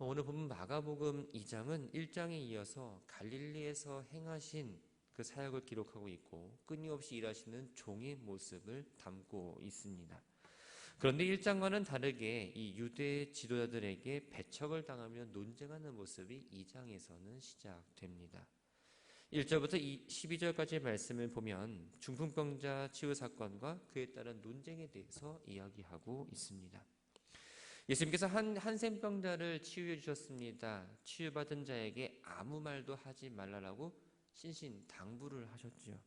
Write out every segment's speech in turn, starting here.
오늘 본문 마가복음 2장은 1장에 이어서 갈릴리에서 행하신 그 사역을 기록하고 있고 끊임없이 일하시는 종의 모습을 담고 있습니다. 그런데 1장과는 다르게 이 유대 지도자들에게 배척을 당하며 논쟁하는 모습이 2장에서는 시작됩니다. 1절부터 12절까지의 말씀을 보면 중풍병자 치유 사건과 그에 따른 논쟁에 대해서 이야기하고 있습니다. 예수님께서 한 한센병자를 치유해 주셨습니다. 치유받은 자에게 아무 말도 하지 말라라고 신신당부를 하셨죠.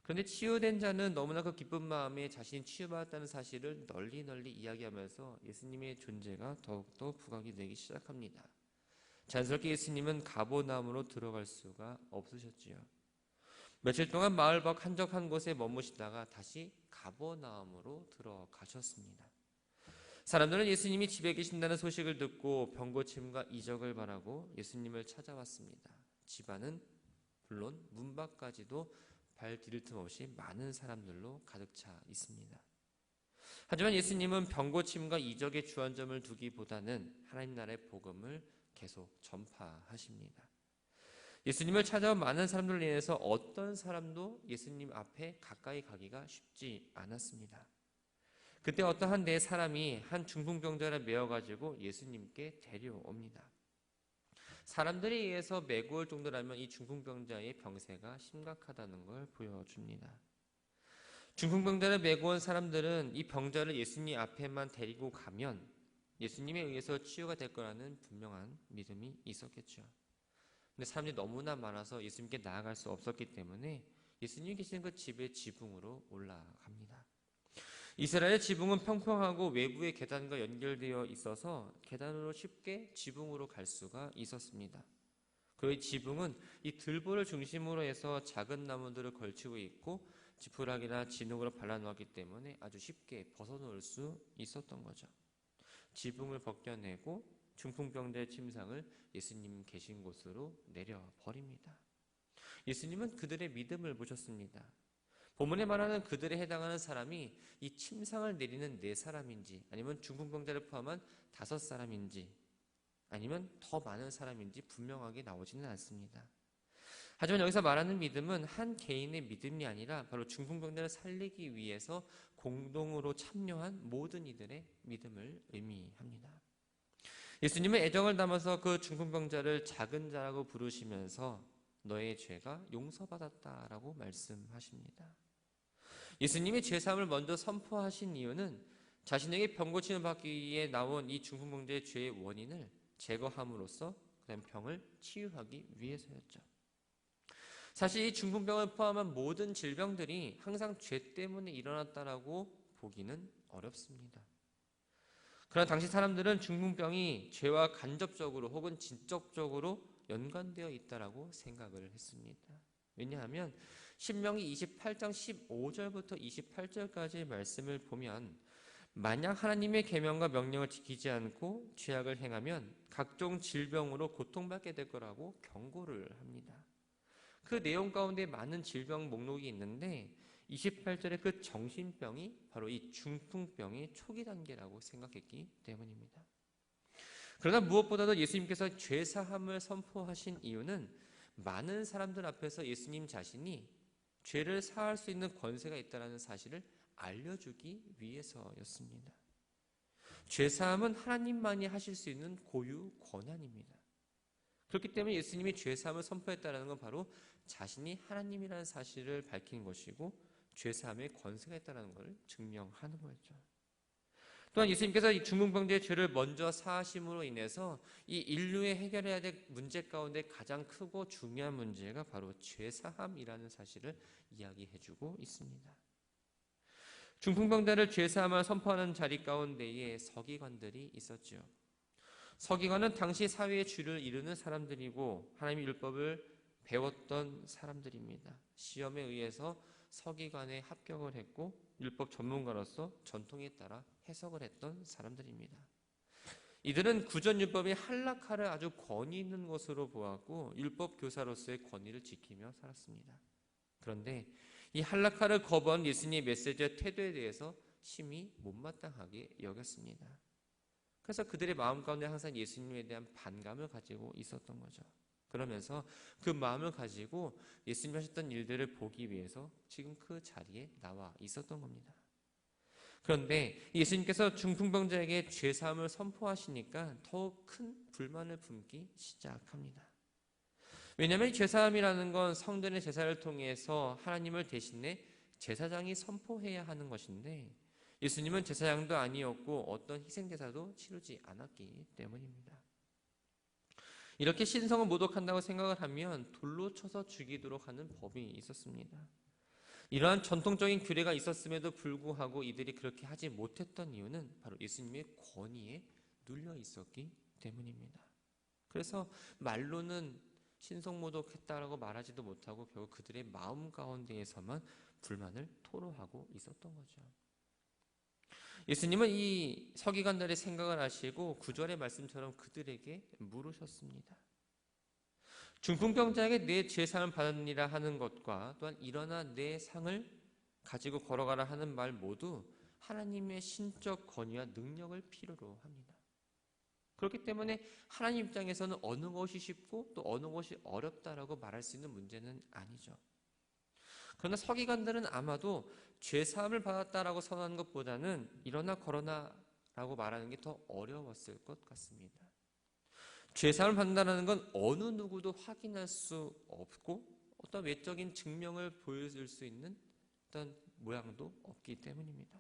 그런데 치유된 자는 너무나 그 기쁜 마음에 자신이 치유받았다는 사실을 널리 이야기하면서 예수님의 존재가 더욱더 부각이 되기 시작합니다. 자연스럽게 예수님은 가버나움으로 들어갈 수가 없으셨지요. 며칠 동안 마을 밖 한적한 곳에 머무시다가 다시 가버나움으로 들어가셨습니다. 사람들은 예수님이 집에 계신다는 소식을 듣고 병고침과 이적을 바라고 예수님을 찾아왔습니다. 집안은 물론 문 밖까지도 발 디딜 틈 없이 많은 사람들로 가득 차 있습니다. 하지만 예수님은 병고침과 이적의 주안점을 두기보다는 하나님 나라의 복음을 계속 전파하십니다. 예수님을 찾아온 많은 사람들로 인해서 어떤 사람도 예수님 앞에 가까이 가기가 쉽지 않았습니다. 그때 어떠한 네 사람이 한 중풍병자를 메어가지고 예수님께 데려옵니다. 사람들에 의해서 메고 올 정도라면 이 중풍병자의 병세가 심각하다는 걸 보여줍니다. 중풍병자를 메고 온 사람들은 이 병자를 예수님 앞에만 데리고 가면 예수님에 의해서 치유가 될 거라는 분명한 믿음이 있었겠죠. 근데 사람들이 너무나 많아서 예수님께 나아갈 수 없었기 때문에 예수님이 계시는 그 집의 지붕으로 올라갑니다. 이스라엘의 지붕은 평평하고 외부의 계단과 연결되어 있어서 계단으로 쉽게 지붕으로 갈 수가 있었습니다. 그 지붕은 이 들보를 중심으로 해서 작은 나무들을 걸치고 있고 지푸라기나 진흙으로 발라놓았기 때문에 아주 쉽게 벗어놓을 수 있었던 거죠. 지붕을 벗겨내고 중풍병자의 침상을 예수님 계신 곳으로 내려버립니다. 예수님은 그들의 믿음을 보셨습니다. 본문에 말하는 그들에 해당하는 사람이 이 침상을 내리는 네 사람인지 아니면 중풍병자를 포함한 5사람인지 아니면 더 많은 사람인지 분명하게 나오지는 않습니다. 하지만 여기서 말하는 믿음은 한 개인의 믿음이 아니라 바로 중풍병자를 살리기 위해서 공동으로 참여한 모든 이들의 믿음을 의미합니다. 예수님은 애정을 담아서 그 중풍병자를 작은 자라고 부르시면서 너의 죄가 용서받았다라고 말씀하십니다. 예수님이 죄사함을 먼저 선포하신 이유는 자신에게 병 고침을 받기 위해 나온 이 중풍병자의 죄의 원인을 제거함으로써 그다음 병을 치유하기 위해서였죠. 사실 이 중풍병을 포함한 모든 질병들이 항상 죄 때문에 일어났다라고 보기는 어렵습니다. 그러나 당시 사람들은 중풍병이 죄와 간접적으로 혹은 직접적으로 연관되어 있다라고 생각을 했습니다. 왜냐하면 신명기 28장 15절부터 28절까지의 말씀을 보면 만약 하나님의 계명과 명령을 지키지 않고 죄악을 행하면 각종 질병으로 고통받게 될 거라고 경고를 합니다. 그 내용 가운데 많은 질병 목록이 있는데 28절의 그 정신병이 바로 이 중풍병의 초기 단계라고 생각했기 때문입니다. 그러나 무엇보다도 예수님께서 죄사함을 선포하신 이유는 많은 사람들 앞에서 예수님 자신이 죄를 사할 수 있는 권세가 있다는 사실을 알려주기 위해서였습니다. 죄사함은 하나님만이 하실 수 있는 고유 권한입니다. 그렇기 때문에 예수님이 죄사함을 선포했다는 건 바로 자신이 하나님이라는 사실을 밝힌 것이고 죄사함의 권세가 있다는 것을 증명하는 거였죠. 또한 예수님께서 이 중풍병자의 죄를 먼저 사하심으로 인해서 이 인류에 해결해야 될 문제 가운데 가장 크고 중요한 문제가 바로 죄사함이라는 사실을 이야기해주고 있습니다. 중풍병자를 죄사함을 선포하는 자리 가운데에 서기관들이 있었죠. 서기관은 당시 사회의 주를 이루는 사람들이고 하나님의 율법을 배웠던 사람들입니다. 시험에 의해서 서기관에 합격을 했고 율법 전문가로서 전통에 따라 해석을 했던 사람들입니다. 이들은 구전율법의 할라카를 아주 권위 있는 것으로 보았고 율법 교사로서의 권위를 지키며 살았습니다. 그런데 이 할라카를 거부한 예수님의 메시지와 태도에 대해서 심히 못마땅하게 여겼습니다. 그래서 그들의 마음 가운데 항상 예수님에 대한 반감을 가지고 있었던 거죠. 그러면서 그 마음을 가지고 예수님이 하셨던 일들을 보기 위해서 지금 그 자리에 나와 있었던 겁니다. 그런데 예수님께서 중풍병자에게 죄사함을 선포하시니까 더욱 큰 불만을 품기 시작합니다. 왜냐하면 죄사함이라는 건 성전의 제사를 통해서 하나님을 대신해 제사장이 선포해야 하는 것인데 예수님은 제사장도 아니었고 어떤 희생제사도 치르지 않았기 때문입니다. 이렇게 신성을 모독한다고 생각을 하면 돌로 쳐서 죽이도록 하는 법이 있었습니다. 이러한 전통적인 규례가 있었음에도 불구하고 이들이 그렇게 하지 못했던 이유는 바로 예수님의 권위에 눌려 있었기 때문입니다. 그래서 말로는 신성모독했다라고 말하지도 못하고 결국 그들의 마음 가운데에서만 불만을 토로하고 있었던 거죠. 예수님은 이 서기관들의 생각을 아시고 9절의 말씀처럼 그들에게 물으셨습니다. 중풍병자에게 내 죄사함을 받으니라 하는 것과 또한 일어나 내 상을 가지고 걸어가라 하는 말 모두 하나님의 신적 권위와 능력을 필요로 합니다. 그렇기 때문에 하나님 입장에서는 어느 것이 쉽고 또 어느 것이 어렵다라고 말할 수 있는 문제는 아니죠. 그러나 서기관들은 아마도 죄사함을 받았다라고 선언하는 것보다는 일어나 걸어나라고 말하는 게 더 어려웠을 것 같습니다. 죄사함을 받는다는 건 어느 누구도 확인할 수 없고 어떤 외적인 증명을 보여줄 수 있는 어떤 모양도 없기 때문입니다.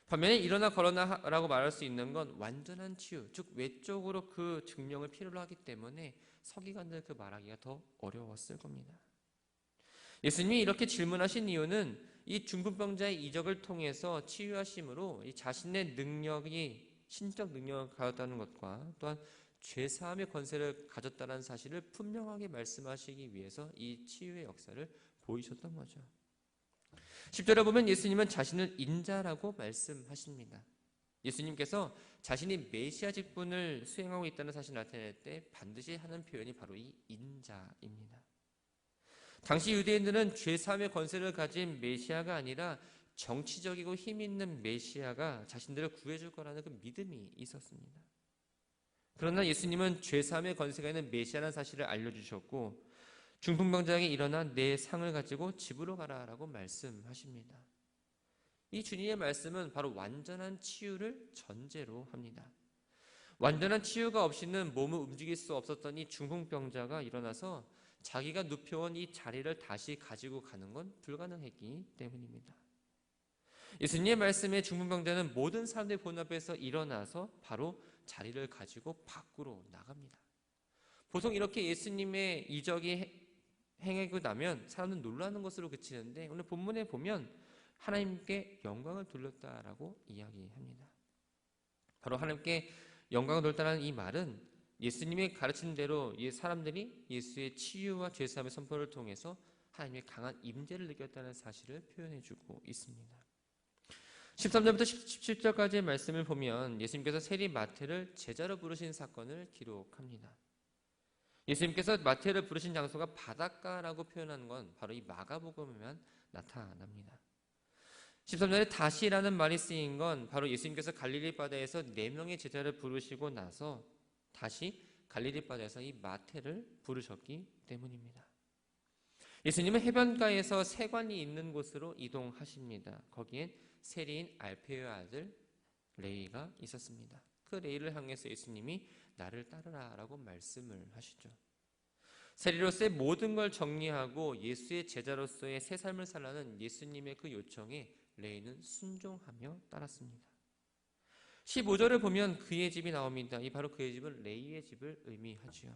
반면에 일어나 걸어나라고 말할 수 있는 건 완전한 치유, 즉 외적으로 그 증명을 필요로 하기 때문에 서기관들 그 말하기가 더 어려웠을 겁니다. 예수님이 이렇게 질문하신 이유는 이 중풍병자의 이적을 통해서 치유하심으로 이 자신의 능력이 신적 능력을 가졌다는 것과 또한 죄사함의 권세를 가졌다는 사실을 분명하게 말씀하시기 위해서 이 치유의 역사를 보이셨던 거죠. 10절에 보면 예수님은 자신을 인자라고 말씀하십니다. 예수님께서 자신이 메시아 직분을 수행하고 있다는 사실을 나타낼 때 반드시 하는 표현이 바로 이 인자입니다. 당시 유대인들은 죄사함의 권세를 가진 메시아가 아니라 정치적이고 힘 있는 메시아가 자신들을 구해줄 거라는 그 믿음이 있었습니다. 그러나 예수님은 죄사함의 권세가 있는 메시아라는 사실을 알려주셨고 중풍병자에게 일어나 내 상을 가지고 집으로 가라라고 말씀하십니다. 이 주님의 말씀은 바로 완전한 치유를 전제로 합니다. 완전한 치유가 없이는 몸을 움직일 수 없었던 이 중풍병자가 일어나서 자기가 눕혀온 이 자리를 다시 가지고 가는 건 불가능했기 때문입니다. 예수님의 말씀에 중풍병자는 모든 사람들의 본 앞에서 일어나서 바로 자리를 가지고 밖으로 나갑니다. 보통 이렇게 예수님의 이적이 행하고 나면 사람들은 놀라는 것으로 그치는데 오늘 본문에 보면 하나님께 영광을 돌렸다라고 이야기합니다. 바로 하나님께 영광을 돌렸다는 이 말은 예수님의 가르친 대로 사람들이 예수의 치유와 죄사함의 선포를 통해서 하나님의 강한 임재를 느꼈다는 사실을 표현해주고 있습니다. 13절부터 17절까지의 말씀을 보면 예수님께서 세리 마태를 제자로 부르신 사건을 기록합니다. 예수님께서 마태를 부르신 장소가 바닷가라고 표현한 건 바로 이 마가복음에만 나타납니다. 13절에 다시라는 말이 쓰인 건 바로 예수님께서 갈릴리 바다에서 4명의 제자를 부르시고 나서 다시 갈릴리 바다에서 이 마태를 부르셨기 때문입니다. 예수님은 해변가에서 세관이 있는 곳으로 이동하십니다. 거기엔 세리인 알페의 아들 레위가 있었습니다. 그 레위를 향해서 예수님이 나를 따르라 라고 말씀을 하시죠. 세리로서의 모든 걸 정리하고 예수의 제자로서의 새 삶을 살라는 예수님의 그 요청에 레위는 순종하며 따랐습니다. 15절을 보면 그의 집이 나옵니다. 이 바로 그의 집은 레위의 집을 의미하지요.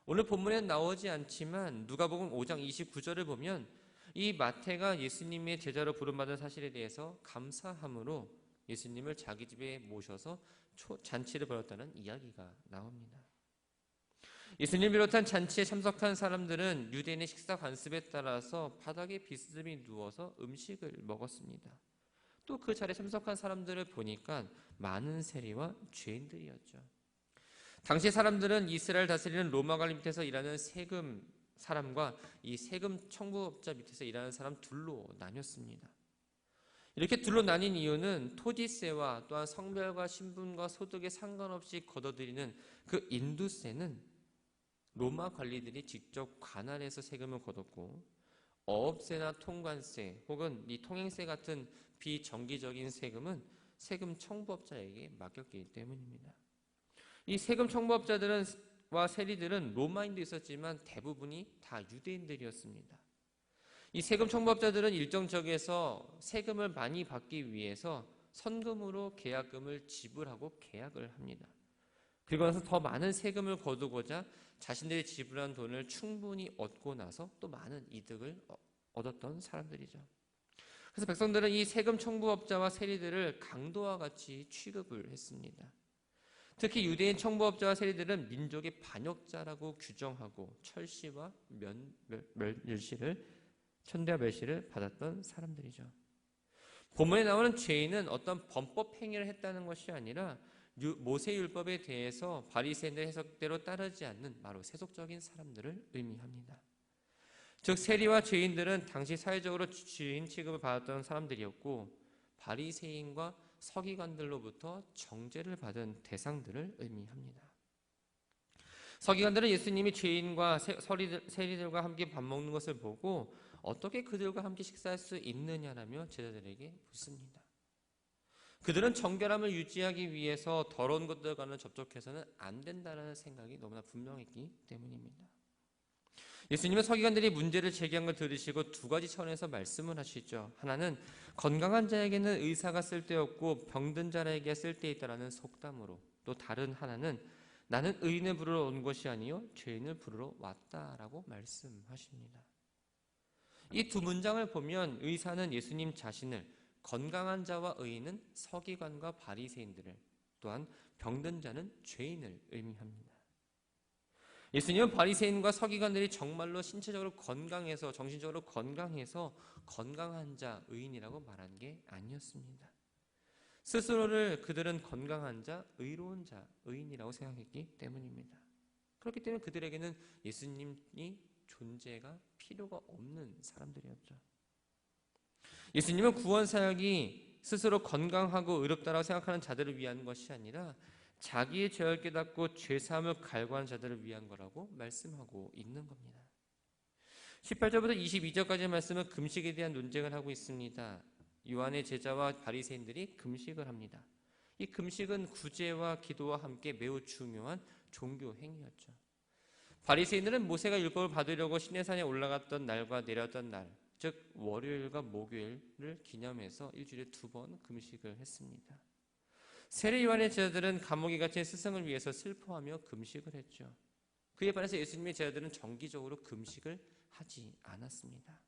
오늘 본문에는 나오지 않지만 누가복음 5장 29절을 보면 이 마태가 예수님의 제자로 부름받은 사실에 대해서 감사함으로 예수님을 자기 집에 모셔서 잔치를 벌였다는 이야기가 나옵니다. 예수님 비롯한 잔치에 참석한 사람들은 유대인의 식사 관습에 따라서 바닥에 비스듬히 누워서 음식을 먹었습니다. 또 그 자리에 참석한 사람들을 보니까 많은 세리와 죄인들이었죠. 당시 사람들은 이스라엘 다스리는 로마 관리 밑에서 일하는 세금 사람과 이 세금 청구업자 밑에서 일하는 사람 둘로 나뉘었습니다. 이렇게 둘로 나뉜 이유는 토지세와 또한 성별과 신분과 소득에 상관없이 걷어들이는 그 인두세는 로마 관리들이 직접 관할해서 세금을 걷었고, 어업세나 통관세 혹은 이 통행세 같은 비정기적인 세금은 세금 청부업자에게 맡겼기 때문입니다. 이 세금 청부업자들과 세리들은 로마인도 있었지만 대부분이 다 유대인들이었습니다. 이 세금 청부업자들은 일정 지역에서 세금을 많이 받기 위해서 선금으로 계약금을 지불하고 계약을 합니다. 그리고 나서 더 많은 세금을 거두고자 자신들이 지불한 돈을 충분히 얻고 나서 또 많은 이득을 얻었던 사람들이죠. 그래서 백성들은 이 세금 청부업자와 세리들을 강도와 같이 취급을 했습니다. 특히 유대인 청부업자와 세리들은 민족의 반역자라고 규정하고 천대와 멸시를 받았던 사람들이죠. 본문에 나오는 죄인은 어떤 범법 행위를 했다는 것이 아니라 모세율법에 대해서 바리새인의 해석대로 따르지 않는 바로 세속적인 사람들을 의미합니다. 즉 세리와 죄인들은 당시 사회적으로 죄인 취급을 받았던 사람들이었고, 바리새인과 서기관들로부터 정죄를 받은 대상들을 의미합니다. 서기관들은 예수님이 죄인과 세리들과 함께 밥 먹는 것을 보고 어떻게 그들과 함께 식사할 수 있느냐라며 제자들에게 묻습니다. 그들은 정결함을 유지하기 위해서 더러운 것들과는 접촉해서는 안 된다는 생각이 너무나 분명했기 때문입니다. 예수님은 서기관들이 문제를 제기한 걸 들으시고 두 가지 차원에서 말씀을 하시죠. 하나는 건강한 자에게는 의사가 쓸데없고 병든 자에게 쓸데있다라는 속담으로, 또 다른 하나는 나는 의인을 부르러 온 것이 아니요 죄인을 부르러 왔다라고 말씀하십니다. 이 두 문장을 보면 의사는 예수님 자신을, 건강한 자와 의인은 서기관과 바리새인들을, 또한 병든 자는 죄인을 의미합니다. 예수님은 바리새인과 서기관들이 정말로 신체적으로 건강해서, 정신적으로 건강해서 건강한 자, 의인이라고 말한 게 아니었습니다. 스스로를 그들은 건강한 자, 의로운 자, 의인이라고 생각했기 때문입니다. 그렇기 때문에 그들에게는 예수님이 존재가 필요가 없는 사람들이었죠. 예수님은 구원 사역이 스스로 건강하고 의롭다라고 생각하는 자들을 위한 것이 아니라 자기의 죄를 깨닫고 죄사함을 갈구하는 자들을 위한 거라고 말씀하고 있는 겁니다. 18절부터 22절까지의 말씀은 금식에 대한 논쟁을 하고 있습니다. 요한의 제자와 바리새인들이 금식을 합니다. 이 금식은 구제와 기도와 함께 매우 중요한 종교 행위였죠. 바리새인들은 모세가 율법을 받으려고 시내산에 올라갔던 날과 내려왔던 날, 즉 월요일과 목요일을 기념해서 일주일에 2번 금식을 했습니다. 세례 요한의 제자들은 감옥에 갇힌 스승을 위해서 슬퍼하며 금식을 했죠. 그에 반해서 예수님의 제자들은 정기적으로 금식을 하지 않았습니다.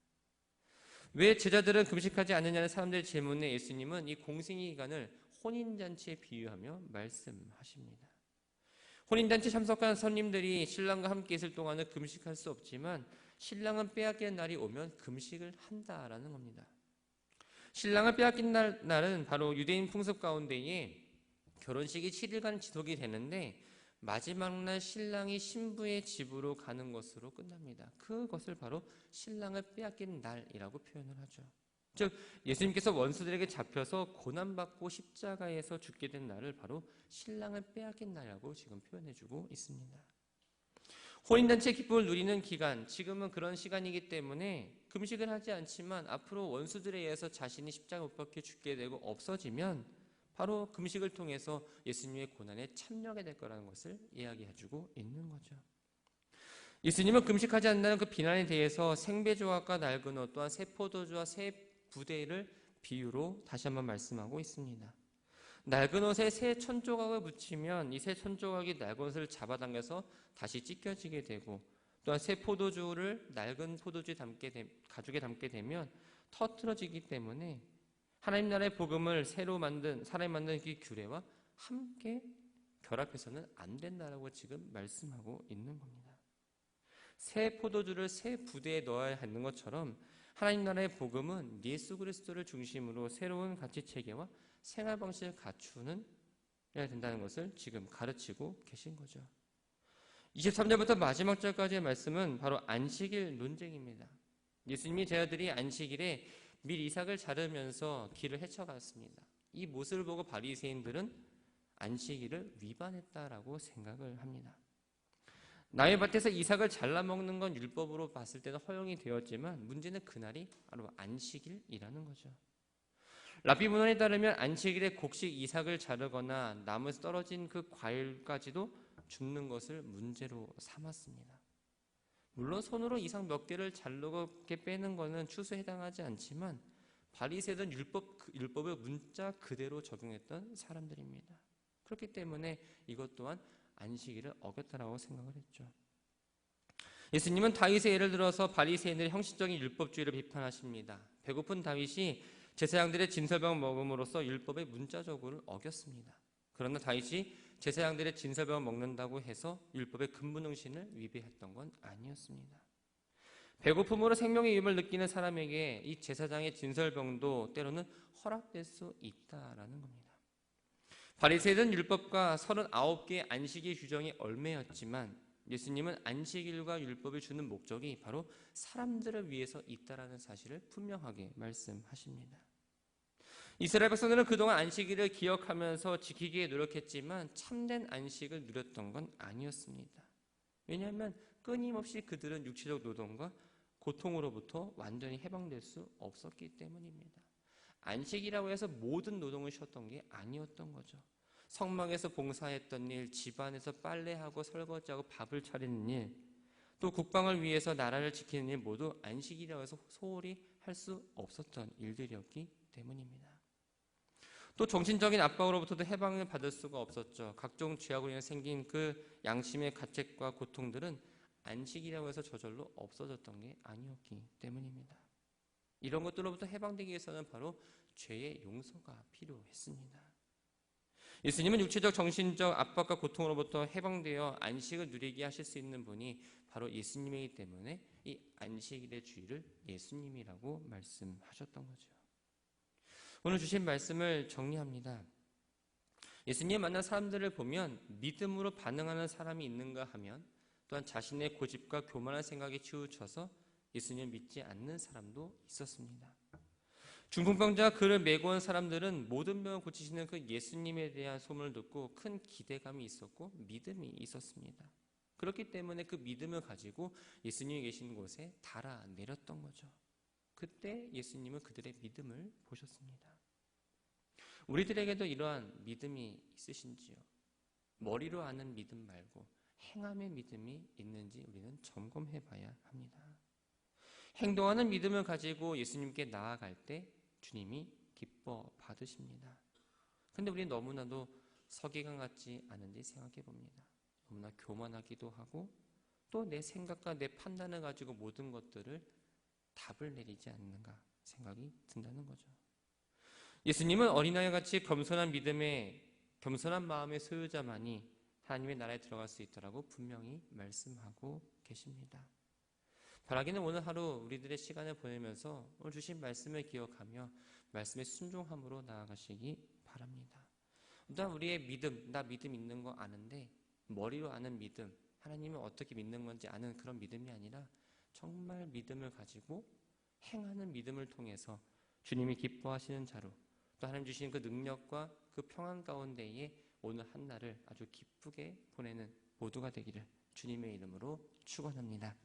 왜 제자들은 금식하지 않느냐는 사람들의 질문에 예수님은 이 공생의 기간을 혼인잔치에 비유하며 말씀하십니다. 혼인잔치 참석한 손님들이 신랑과 함께 있을 동안은 금식할 수 없지만 신랑은 빼앗기는 날이 오면 금식을 한다라는 겁니다. 신랑을 빼앗긴 날은 바로 유대인 풍습 가운데에 결혼식이 7일간 지속이 되는데 마지막 날 신랑이 신부의 집으로 가는 것으로 끝납니다. 그것을 바로 신랑을 빼앗긴 날이라고 표현을 하죠. 즉 예수님께서 원수들에게 잡혀서 고난받고 십자가에서 죽게 된 날을 바로 신랑을 빼앗긴 날이라고 지금 표현해주고 있습니다. 혼인잔치의 기쁨을 누리는 기간, 지금은 그런 시간이기 때문에 금식을 하지 않지만 앞으로 원수들에 의해서 자신이 십자가 못 박혀 죽게 되고 없어지면 바로 금식을 통해서 예수님의 고난에 참여하게 될 거라는 것을 이야기해주고 있는 거죠. 예수님은 금식하지 않는다는 그 비난에 대해서 생배조각과 낡은 옷, 또한 새 포도주와 새 부대를 비유로 다시 한번 말씀하고 있습니다. 낡은 옷에 새 천조각을 붙이면 이 새 천조각이 낡은 옷을 잡아당겨서 다시 찢겨지게 되고, 또한 새 포도주를 낡은 포도주에 가죽에 담게 되면 터트러지기 때문에 하나님 나라의 복음을 새로 만든 사람이 만든 그 규례와 함께 결합해서는 안 된다라고 지금 말씀하고 있는 겁니다. 새 포도주를 새 부대에 넣어야 하는 것처럼 하나님 나라의 복음은 예수 그리스도를 중심으로 새로운 가치 체계와 생활 방식을 갖추는 해야 된다는 것을 지금 가르치고 계신 거죠. 23절부터 마지막 절까지의 말씀은 바로 안식일 논쟁입니다. 예수님이 제자들이 안식일에 밀 이삭을 자르면서 길을 헤쳐갔습니다. 이 모습을 보고 바리새인들은 안식일을 위반했다라고 생각을 합니다. 남의 밭에서 이삭을 잘라 먹는 건 율법으로 봤을 때는 허용이 되었지만 문제는 그날이 바로 안식일이라는 거죠. 랍비 문헌에 따르면 안식일에 곡식 이삭을 자르거나 나무에서 떨어진 그 과일까지도 줍는 것을 문제로 삼았습니다. 물론 손으로 이삭 몇 개를 자르고 이렇게 빼는 것은 추수에 해당하지 않지만 바리새인은 율법을 문자 그대로 적용했던 사람들입니다. 그렇기 때문에 이것 또한 안식일을 어겼다라고 생각을 했죠. 예수님은 다윗의 예를 들어서 바리새인들의 형식적인 율법주의를 비판하십니다. 배고픈 다윗이 제사장들의 진설병 먹음으로써 율법의 문자적으로 어겼습니다. 그러나 다윗이 제사장들의 진설병을 먹는다고 해서 율법의 근본응신을 위배했던 건 아니었습니다. 배고픔으로 생명의 위험을 느끼는 사람에게 이 제사장의 진설병도 때로는 허락될 수 있다라는 겁니다. 바리새인은 율법과 39개의 안식일 규정이 얽매였지만 예수님은 안식일과 율법을 주는 목적이 바로 사람들을 위해서 있다라는 사실을 분명하게 말씀하십니다. 이스라엘 백성들은 그동안 안식일을 기억하면서 지키기에 노력했지만 참된 안식을 누렸던 건 아니었습니다. 왜냐하면 끊임없이 그들은 육체적 노동과 고통으로부터 완전히 해방될 수 없었기 때문입니다. 안식이라고 해서 모든 노동을 쉬었던 게 아니었던 거죠. 성막에서 봉사했던 일, 집안에서 빨래하고 설거지하고 밥을 차리는 일, 또 국방을 위해서 나라를 지키는 일 모두 안식이라고 해서 소홀히 할 수 없었던 일들이었기 때문입니다. 또 정신적인 압박으로부터도 해방을 받을 수가 없었죠. 각종 죄악으로 인해 생긴 그 양심의 가책과 고통들은 안식이라고 해서 저절로 없어졌던 게 아니었기 때문입니다. 이런 것들로부터 해방되기 위해서는 바로 죄의 용서가 필요했습니다. 예수님은 육체적 정신적 압박과 고통으로부터 해방되어 안식을 누리게 하실 수 있는 분이 바로 예수님이기 때문에 이 안식일의 주일을 예수님이라고 말씀하셨던 거죠. 오늘 주신 말씀을 정리합니다. 예수님 만난 사람들을 보면 믿음으로 반응하는 사람이 있는가 하면 또한 자신의 고집과 교만한 생각에 치우쳐서 예수님을 믿지 않는 사람도 있었습니다. 중풍병자가 그를 메고 온 사람들은 모든 병을 고치시는 그 예수님에 대한 소문을 듣고 큰 기대감이 있었고 믿음이 있었습니다. 그렇기 때문에 그 믿음을 가지고 예수님이 계신 곳에 달아내렸던 거죠. 그때 예수님은 그들의 믿음을 보셨습니다. 우리들에게도 이러한 믿음이 있으신지요? 머리로 아는 믿음 말고 행함의 믿음이 있는지 우리는 점검해 봐야 합니다. 행동하는 믿음을 가지고 예수님께 나아갈 때 주님이 기뻐 받으십니다. 근데 우리는 너무나도 서기관 같지 않은지 생각해 봅니다. 너무나 교만하기도 하고 또 내 생각과 내 판단을 가지고 모든 것들을 답을 내리지 않는가 생각이 든다는 거죠. 예수님은 어린아이같이 겸손한 믿음의 겸손한 마음의 소유자만이 하나님의 나라에 들어갈 수 있다라고 분명히 말씀하고 계십니다. 바라기는 오늘 하루 우리들의 시간을 보내면서 오늘 주신 말씀을 기억하며 말씀에 순종함으로 나아가시기 바랍니다. 또한 우리의 믿음, 나 믿음 있는 거 아는데 머리로 아는 믿음, 하나님을 어떻게 믿는 건지 아는 그런 믿음이 아니라 정말 믿음을 가지고 행하는 믿음을 통해서 주님이 기뻐하시는 자로 또 하나님 주신 그 능력과 그 평안 가운데에 오늘 한 날을 아주 기쁘게 보내는 모두가 되기를 주님의 이름으로 축원합니다.